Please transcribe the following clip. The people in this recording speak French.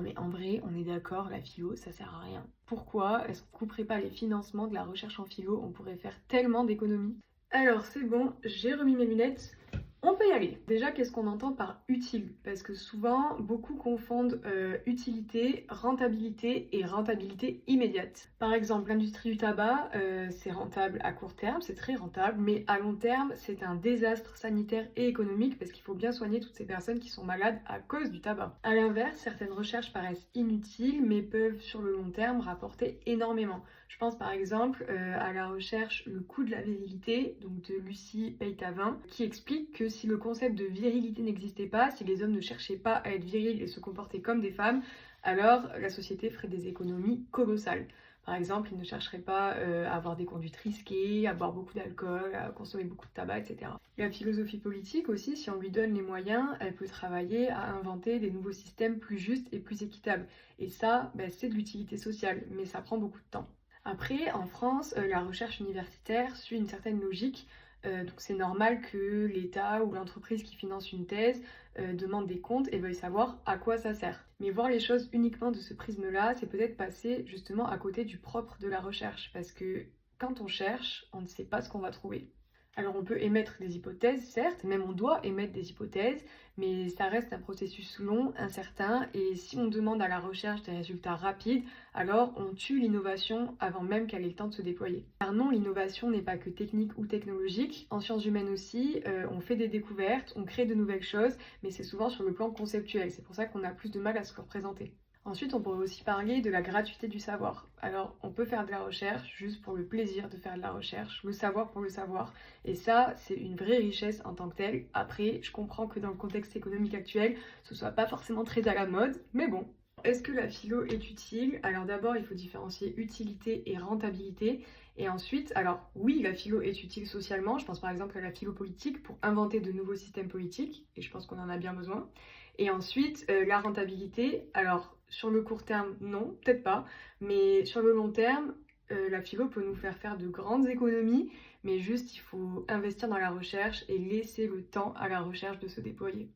mais en vrai, on est d'accord, la philo, ça sert à rien. Pourquoi est-ce qu'on couperait pas les financements de la recherche en philo? On pourrait faire tellement d'économies. Alors c'est bon, j'ai remis mes lunettes. On peut y aller. Déjà, qu'est-ce qu'on entend par utile? Parce que souvent, beaucoup confondent utilité, rentabilité et rentabilité immédiate. Par exemple, l'industrie du tabac, c'est rentable à court terme, c'est très rentable, mais à long terme, c'est un désastre sanitaire et économique parce qu'il faut bien soigner toutes ces personnes qui sont malades à cause du tabac. À l'inverse, certaines recherches paraissent inutiles, mais peuvent sur le long terme rapporter énormément. Je pense par exemple à la recherche Le coût de la virilité, donc de Lucie Peytavin, qui explique que si le concept de virilité n'existait pas, si les hommes ne cherchaient pas à être virils et se comportaient comme des femmes, alors la société ferait des économies colossales. Par exemple, ils ne chercheraient pas à avoir des conduites risquées, à boire beaucoup d'alcool, à consommer beaucoup de tabac, etc. La philosophie politique aussi, si on lui donne les moyens, elle peut travailler à inventer des nouveaux systèmes plus justes et plus équitables. Et ça, c'est de l'utilité sociale, mais ça prend beaucoup de temps. Après, en France, la recherche universitaire suit une certaine logique, donc c'est normal que l'État ou l'entreprise qui finance une thèse demande des comptes et veuille savoir à quoi ça sert. Mais voir les choses uniquement de ce prisme-là, c'est peut-être passer justement à côté du propre de la recherche, parce que quand on cherche, on ne sait pas ce qu'on va trouver. Alors on peut émettre des hypothèses, certes, même on doit émettre des hypothèses, mais ça reste un processus long, incertain, et si on demande à la recherche des résultats rapides, alors on tue l'innovation avant même qu'elle ait le temps de se déployer. Car non, l'innovation n'est pas que technique ou technologique, en sciences humaines aussi, on fait des découvertes, on crée de nouvelles choses, mais c'est souvent sur le plan conceptuel, c'est pour ça qu'on a plus de mal à se le représenter. Ensuite, on pourrait aussi parler de la gratuité du savoir. Alors, on peut faire de la recherche juste pour le plaisir de faire de la recherche, le savoir pour le savoir, et ça, c'est une vraie richesse en tant que telle. Après, je comprends que dans le contexte économique actuel, ce soit pas forcément très à la mode, mais bon. Est-ce que la philo est utile? Alors d'abord, il faut différencier utilité et rentabilité. Et ensuite, alors oui, la philo est utile socialement. Je pense par exemple à la philo politique pour inventer de nouveaux systèmes politiques, et je pense qu'on en a bien besoin. Et ensuite, la rentabilité, alors sur le court terme, non, peut-être pas, mais sur le long terme, la philo peut nous faire faire de grandes économies, mais juste il faut investir dans la recherche et laisser le temps à la recherche de se déployer.